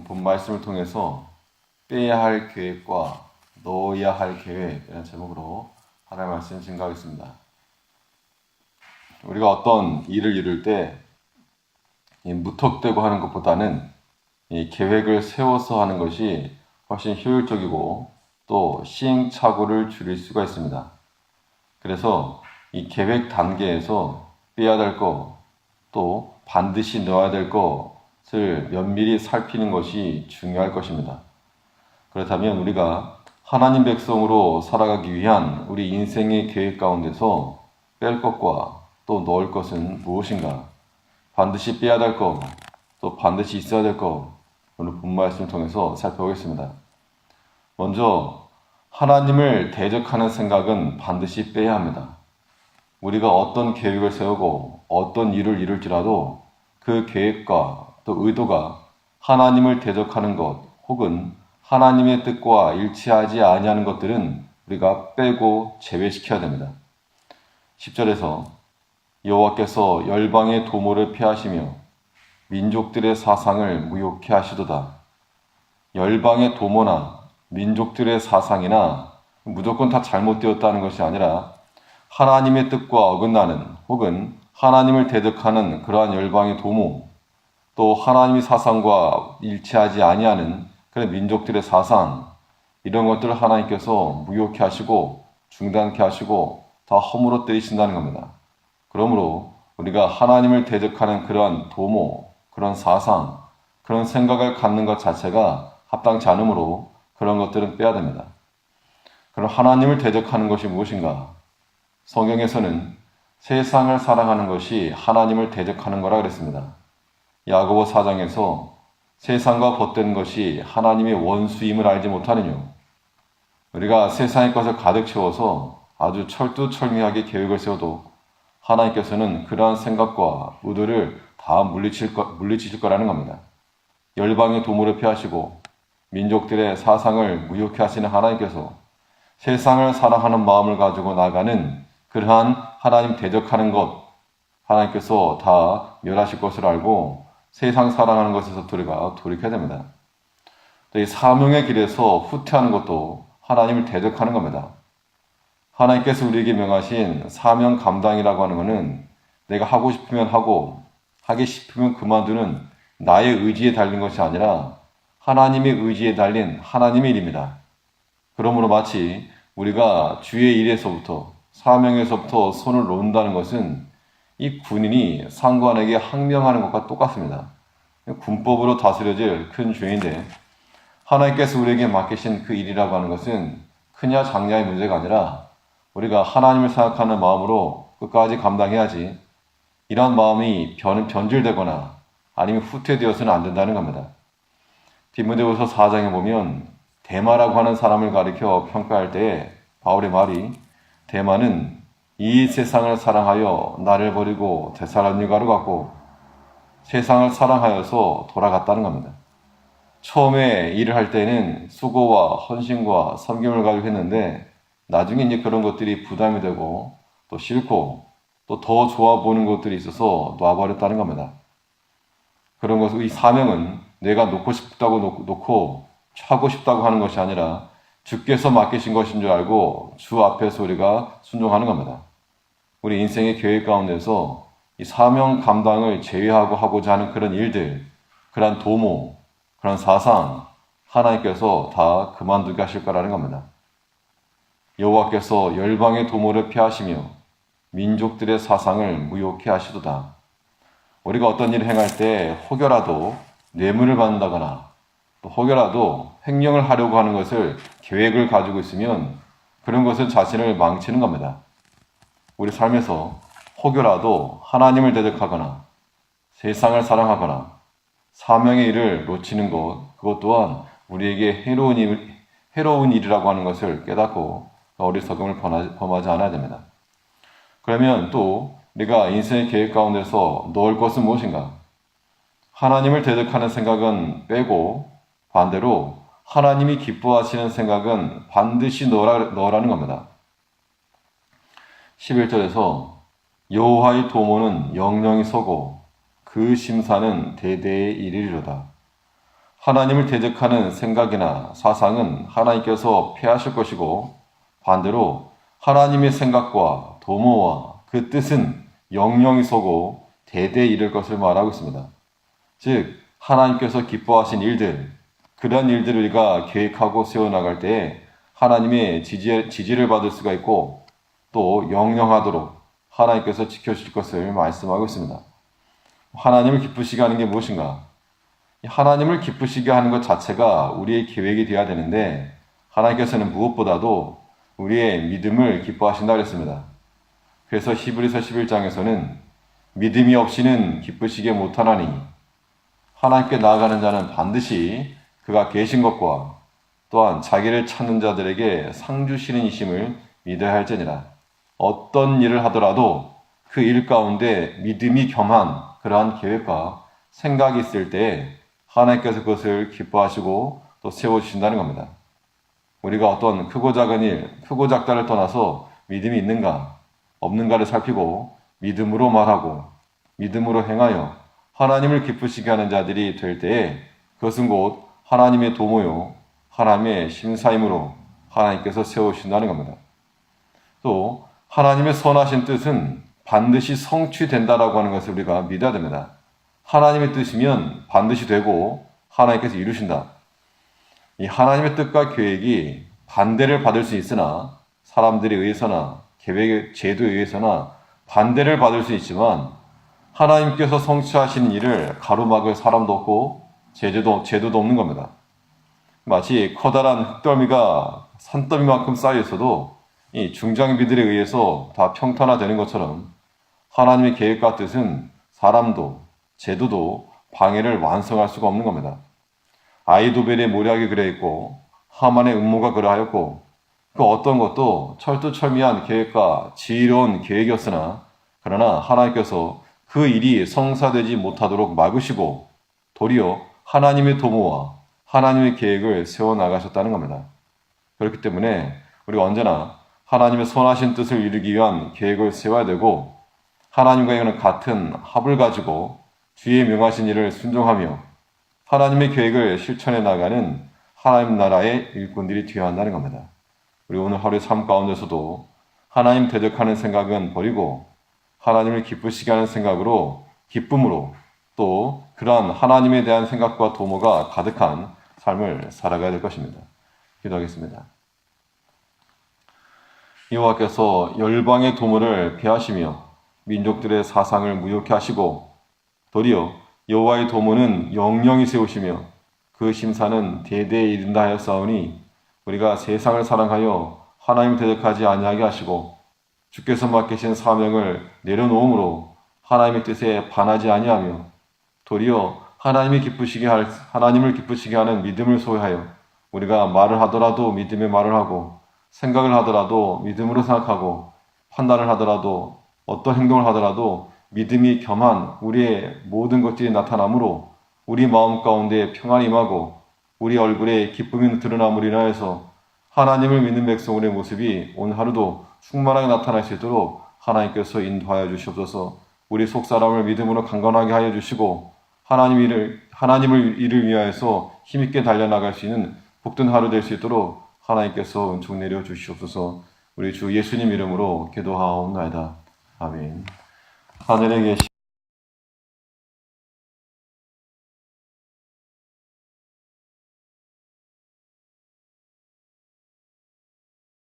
본 말씀을 통해서 빼야 할 계획과 넣어야 할 계획이라는 제목으로 하나님의 말씀 증거하겠습니다. 우리가 어떤 일을 이룰 때 무턱대고 하는 것보다는 이 계획을 세워서 하는 것이 훨씬 효율적이고 또 시행착오를 줄일 수가 있습니다. 그래서 이 계획 단계에서 빼야 될 것, 또 반드시 넣어야 될 것을 면밀히 살피는 것이 중요할 것입니다. 그렇다면 우리가 하나님 백성으로 살아가기 위한 우리 인생의 계획 가운데서 뺄 것과 또 넣을 것은 무엇인가? 반드시 빼야 될 것, 또 반드시 있어야 될 것, 오늘 본 말씀을 통해서 살펴보겠습니다. 먼저 하나님을 대적하는 생각은 반드시 빼야 합니다. 우리가 어떤 계획을 세우고 어떤 일을 이룰지라도 그 계획과 또 의도가 하나님을 대적하는 것 혹은 하나님의 뜻과 일치하지 아니하는 것들은 우리가 빼고 제외시켜야 됩니다. 10절에서 여호와께서 열방의 도모를 폐하시며 민족들의 사상을 무효케 하시도다. 열방의 도모나 민족들의 사상이나 무조건 다 잘못되었다는 것이 아니라 하나님의 뜻과 어긋나는 혹은 하나님을 대적하는 그러한 열방의 도모, 또 하나님의 사상과 일치하지 아니하는 그런 민족들의 사상, 이런 것들을 하나님께서 무효케 하시고 중단케 하시고 다 허물어 때리신다는 겁니다. 그러므로 우리가 하나님을 대적하는 그러한 도모, 그런 사상, 그런 생각을 갖는 것 자체가 합당치 않으므로 그런 것들은 빼야 됩니다. 그럼 하나님을 대적하는 것이 무엇인가? 성경에서는 세상을 사랑하는 것이 하나님을 대적하는 거라 그랬습니다. 야고보 4장에서 세상과 벗된 것이 하나님의 원수임을 알지 못하느뇨. 우리가 세상의 것을 가득 채워서 아주 철두철미하게 계획을 세워도 하나님께서는 그러한 생각과 의도를 다 물리치실 거라는 겁니다. 열방의 도모를 폐하시고 민족들의 사상을 무효케 하시는 하나님께서 세상을 사랑하는 마음을 가지고 나가는 그러한 하나님 대적하는 것, 하나님께서 다 멸하실 것을 알고 세상 사랑하는 것에서 우리가 돌이켜야 됩니다. 또 이 사명의 길에서 후퇴하는 것도 하나님을 대적하는 겁니다. 하나님께서 우리에게 명하신 사명 감당이라고 하는 것은 내가 하고 싶으면 하고 하기 싶으면 그만두는 나의 의지에 달린 것이 아니라 하나님의 의지에 달린 하나님의 일입니다. 그러므로 마치 우리가 주의 일에서부터 사명에서부터 손을 놓는다는 것은 이 군인이 상관에게 항명하는 것과 똑같습니다. 군법으로 다스려질 큰 죄인데 하나님께서 우리에게 맡기신 그 일이라고 하는 것은 크냐 작냐의 문제가 아니라 우리가 하나님을 생각하는 마음으로 끝까지 감당해야지 이런 마음이 변질되거나 아니면 후퇴되어서는 안 된다는 겁니다. 디모데후서 4장에 보면 데마라고 하는 사람을 가리켜 평가할 때에 바울의 말이 데마는 이 세상을 사랑하여 나를 버리고 데살로니가로 갔고 세상을 사랑하여서 돌아갔다는 겁니다. 처음에 일을 할 때는 수고와 헌신과 섬김을 가지고 했는데 나중에 이제 그런 것들이 부담이 되고 또 싫고 또 더 좋아 보이는 것들이 있어서 놔버렸다는 겁니다. 그런 것을 이 사명은 내가 놓고 싶다고 놓고 하고 싶다고 하는 것이 아니라 주께서 맡기신 것인 줄 알고 주 앞에서 우리가 순종하는 겁니다. 우리 인생의 계획 가운데서 이 사명 감당을 제외하고 하고자 하는 그런 일들, 그런 도모, 그런 사상 하나님께서 다 그만두게 하실 거라는 겁니다. 여호와께서 열방의 도모를 폐하시며 민족들의 사상을 무효케 하시도다. 우리가 어떤 일을 행할 때 혹여라도 뇌물을 받는다거나 또 혹여라도 횡령을 하려고 하는 것을 계획을 가지고 있으면 그런 것은 자신을 망치는 겁니다. 우리 삶에서 혹여라도 하나님을 대적하거나 세상을 사랑하거나 사명의 일을 놓치는 것, 그것 또한 우리에게 해로운 일이라고 하는 것을 깨닫고 어리석음을 범하지 않아야 됩니다. 그러면 또 우리가 인생의 계획 가운데서 넣을 것은 무엇인가? 하나님을 대적하는 생각은 빼고 반대로 하나님이 기뻐하시는 생각은 반드시 넣으라는 겁니다. 11절에서 여호와의 도모는 영영이 서고 그 심사는 대대에 이르리로다. 하나님을 대적하는 생각이나 사상은 하나님께서 폐하실 것이고, 반대로 하나님의 생각과 도모와 그 뜻은 영영이 서고 대대에 이를 것을 말하고 있습니다. 즉 하나님께서 기뻐하신 일들, 그런 일들을 우리가 계획하고 세워나갈 때에 하나님의 지지를 받을 수가 있고 또 영영하도록 하나님께서 지켜주실 것을 말씀하고 있습니다. 하나님을 기쁘시게 하는 게 무엇인가? 하나님을 기쁘시게 하는 것 자체가 우리의 계획이 되어야 되는데 하나님께서는 무엇보다도 우리의 믿음을 기뻐하신다고 했습니다. 그래서 히브리서 11장에서는 믿음이 없이는 기쁘시게 못하나니 하나님께 나아가는 자는 반드시 그가 계신 것과 또한 자기를 찾는 자들에게 상 주시는 이심을 믿어야 할지니라. 어떤 일을 하더라도 그 일 가운데 믿음이 겸한 그러한 계획과 생각이 있을 때에 하나님께서 그것을 기뻐하시고 또 세워주신다는 겁니다. 우리가 어떤 크고 작은 일, 크고 작다를 떠나서 믿음이 있는가, 없는가를 살피고 믿음으로 말하고 믿음으로 행하여 하나님을 기쁘시게 하는 자들이 될 때에 그것은 곧 하나님의 도모요, 하나님의 심사임으로 하나님께서 세우신다는 겁니다. 또 하나님의 선하신 뜻은 반드시 성취된다라고 하는 것을 우리가 믿어야 됩니다. 하나님의 뜻이면 반드시 되고 하나님께서 이루신다. 이 하나님의 뜻과 계획이 반대를 받을 수 있으나 사람들에 의해서나 계획의 제도에 의해서나 반대를 받을 수 있지만 하나님께서 성취하시는 일을 가로막을 사람도 없고 제도도 없는 겁니다. 마치 커다란 흙더미가 산더미만큼 쌓여 있어도 이 중장비들에 의해서 다 평탄화되는 것처럼 하나님의 계획과 뜻은 사람도 제도도 방해를 완성할 수가 없는 겁니다. 아이도벨의 모략이 그래있고 하만의 음모가 그러하였고 그 어떤 것도 철두철미한 계획과 지혜로운 계획이었으나 그러나 하나님께서 그 일이 성사되지 못하도록 막으시고 도리어 하나님의 도모와 하나님의 계획을 세워나가셨다는 겁니다. 그렇기 때문에 우리가 언제나 하나님의 선하신 뜻을 이루기 위한 계획을 세워야 되고 하나님과는 같은 합을 가지고 주의 명하신 일을 순종하며 하나님의 계획을 실천해 나가는 하나님 나라의 일꾼들이 되어야 한다는 겁니다. 우리 오늘 하루의 삶 가운데서도 하나님 대적하는 생각은 버리고 하나님을 기쁘시게 하는 생각으로 기쁨으로 또 그러한 하나님에 대한 생각과 도모가 가득한 삶을 살아가야 될 것입니다. 기도하겠습니다. 여호와께서 열방의 도모를 폐하시며 민족들의 사상을 무효케 하시고 도리어 여호와의 도모는 영영히 세우시며 그 심사는 대대에 이른다 하였사오니 우리가 세상을 사랑하여 하나님을 대적하지 아니하게 하시고 주께서 맡기신 사명을 내려놓음으로 하나님의 뜻에 반하지 아니하며 도리어 하나님을 기쁘시게 하는 믿음을 소유하여 우리가 말을 하더라도 믿음의 말을 하고 생각을 하더라도 믿음으로 생각하고 판단을 하더라도 어떤 행동을 하더라도 믿음이 겸한 우리의 모든 것들이 나타나므로 우리 마음 가운데 평안이 임하고 우리 얼굴에 기쁨이 드러남으로 인하여서 하나님을 믿는 백성들의 모습이 오늘 하루도 충만하게 나타날 수 있도록 하나님께서 인도하여 주시옵소서. 우리 속사람을 믿음으로 강건하게 하여 주시고 하나님을 일을 위하여서 힘있게 달려나갈 수 있는 복된 하루 될 수 있도록 하나님께서 은총 내려 주시옵소서. 우리 주 예수님 이름으로 기도하옵나이다. 아멘. 하늘에 계신